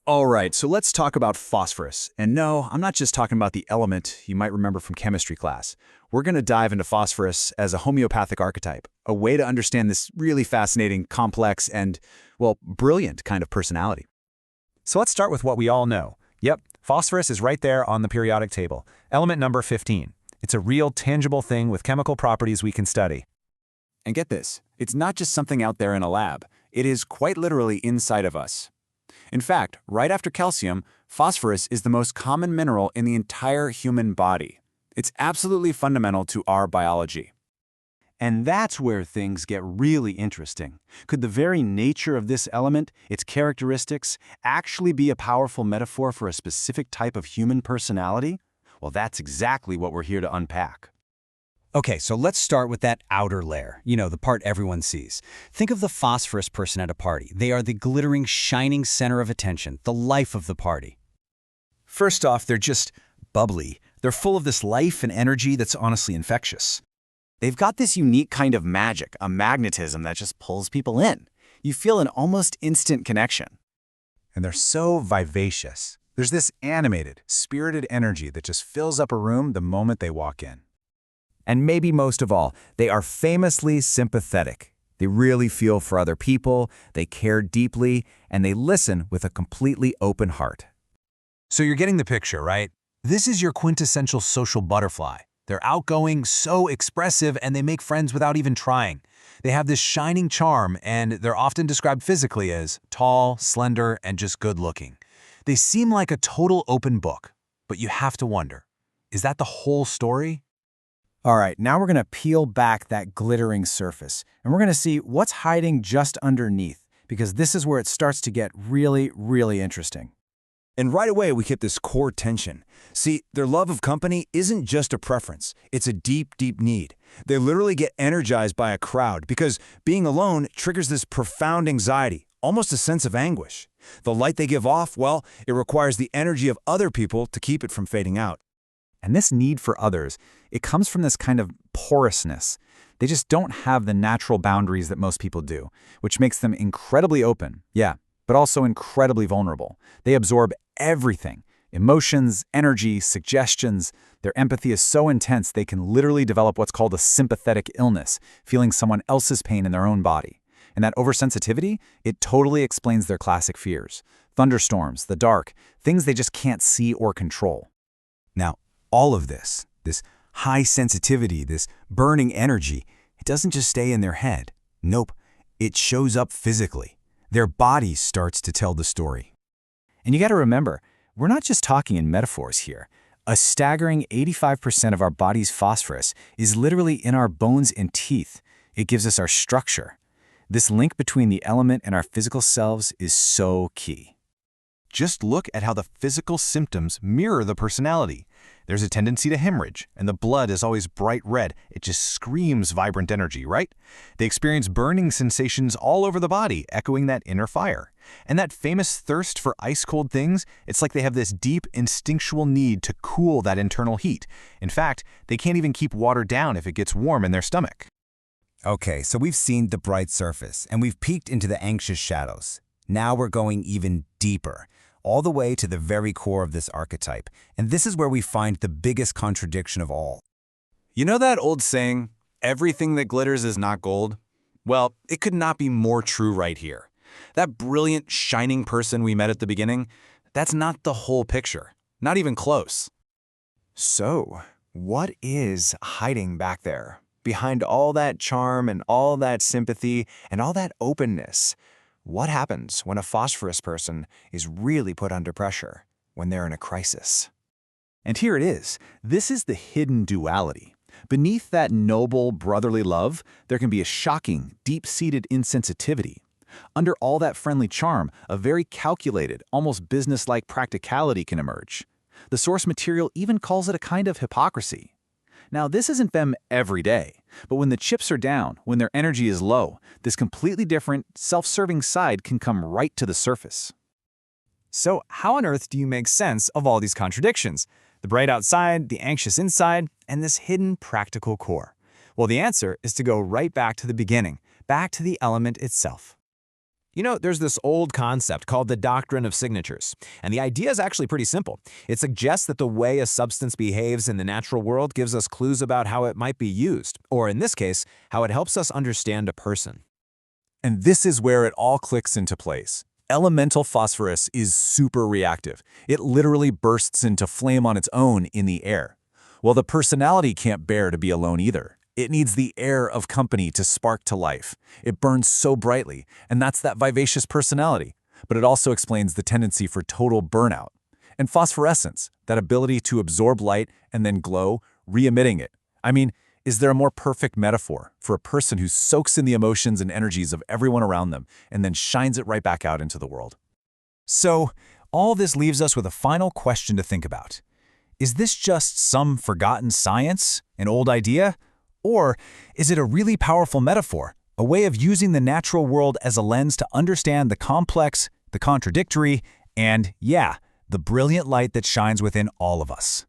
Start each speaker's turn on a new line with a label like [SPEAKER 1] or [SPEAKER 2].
[SPEAKER 1] All right, so let's talk about phosphorus. And no, I'm not just talking about the element you might remember from chemistry class. We're going to dive into phosphorus as a homeopathic archetype, a way to understand this really fascinating, complex, and, well, brilliant kind of personality.
[SPEAKER 2] So let's start with what we all know. Yep, phosphorus is right there on the periodic table. Element number 15. It's a real, tangible thing with chemical properties we can study.
[SPEAKER 1] And get this, it's not just something out there in a lab. It is quite literally inside of us. In fact, right after calcium, phosphorus is the most common mineral in the entire human body. It's absolutely fundamental to our biology.
[SPEAKER 3] And that's where things get really interesting. Could the very nature of this element, its characteristics, actually be a powerful metaphor for a specific type of human personality? Well, that's exactly what we're here to unpack.
[SPEAKER 4] Okay, so let's start with that outer layer, the part everyone sees. Think of the phosphorus person at a party. They are the glittering, shining center of attention, the life of the party.
[SPEAKER 2] First off, they're just bubbly. They're full of this life and energy that's honestly infectious.
[SPEAKER 5] They've got this unique kind of magic, a magnetism that just pulls people in. You feel an almost instant connection.
[SPEAKER 6] And they're so vivacious. There's this animated, spirited energy that just fills up a room the moment they walk in.
[SPEAKER 7] And maybe most of all, they are famously sympathetic. They really feel for other people, they care deeply, and they listen with a completely open heart.
[SPEAKER 2] So you're getting the picture, right? This is your quintessential social butterfly. They're outgoing, so expressive, and they make friends without even trying. They have this shining charm, and they're often described physically as tall, slender, and just good-looking. They seem like a total open book, but you have to wonder, is that the whole story?
[SPEAKER 3] All right, now we're going to peel back that glittering surface, and we're going to see what's hiding just underneath, because this is where it starts to get really, really interesting.
[SPEAKER 1] And right away, we hit this core tension. See, their love of company isn't just a preference. It's a deep, deep need. They literally get energized by a crowd because being alone triggers this profound anxiety, almost a sense of anguish. The light they give off, well, it requires the energy of other people to keep it from fading out.
[SPEAKER 3] And this need for others, it comes from this kind of porousness. They just don't have the natural boundaries that most people do, which makes them incredibly open, yeah, but also incredibly vulnerable. They absorb everything. Emotions, energy, suggestions. Their empathy is so intense they can literally develop what's called a sympathetic illness, feeling someone else's pain in their own body. And that oversensitivity, it totally explains their classic fears. Thunderstorms, the dark, things they just can't see or control.
[SPEAKER 7] Now, all of this high sensitivity, this burning energy, it doesn't just stay in their head. Nope, it shows up physically. Their body starts to tell the story.
[SPEAKER 3] And you got to remember, we're not just talking in metaphors here. A staggering 85% of our body's phosphorus is literally in our bones and teeth. It gives us our structure. This link between the element and our physical selves is so key.
[SPEAKER 2] Just look at how the physical symptoms mirror the personality. There's a tendency to hemorrhage, and the blood is always bright red. It just screams vibrant energy, right? They experience burning sensations all over the body, echoing that inner fire. And that famous thirst for ice-cold things, it's like they have this deep instinctual need to cool that internal heat. In fact, they can't even keep water down if it gets warm in their stomach.
[SPEAKER 7] Okay, so we've seen the bright surface, and we've peeked into the anxious shadows. Now we're going even deeper, all the way to the very core of this archetype. And this is where we find the biggest contradiction of all.
[SPEAKER 1] You know that old saying, everything that glitters is not gold? Well, it could not be more true right here. That brilliant, shining person we met at the beginning, that's not the whole picture, not even close.
[SPEAKER 5] So, what is hiding back there, behind all that charm and all that sympathy and all that openness? What happens when a phosphorus person is really put under pressure, when they're in a crisis?
[SPEAKER 3] And here it is. This is the hidden duality. Beneath that noble, brotherly love, there can be a shocking, deep-seated insensitivity. Under all that friendly charm, a very calculated, almost business-like practicality can emerge. The source material even calls it a kind of hypocrisy. Now, this isn't them every day, but when the chips are down, when their energy is low, this completely different, self-serving side can come right to the surface.
[SPEAKER 8] So how on earth do you make sense of all these contradictions? The bright outside, the anxious inside, and this hidden practical core? Well, the answer is to go right back to the beginning, back to the element itself.
[SPEAKER 5] There's this old concept called the doctrine of signatures, and the idea is actually pretty simple. It suggests that the way a substance behaves in the natural world gives us clues about how it might be used, or in this case, how it helps us understand a person.
[SPEAKER 3] And this is where it all clicks into place. Elemental phosphorus is super reactive. It literally bursts into flame on its own in the air. Well, the personality can't bear to be alone either. It needs the air of company to spark to life. It burns so brightly, and that's that vivacious personality. But it also explains the tendency for total burnout. And phosphorescence, that ability to absorb light and then glow, re-emitting it. I mean, is there a more perfect metaphor for a person who soaks in the emotions and energies of everyone around them and then shines it right back out into the world?
[SPEAKER 6] So, all this leaves us with a final question to think about. Is this just some forgotten science, an old idea? Or is it a really powerful metaphor, a way of using the natural world as a lens to understand the complex, the contradictory, and, yeah, the brilliant light that shines within all of us?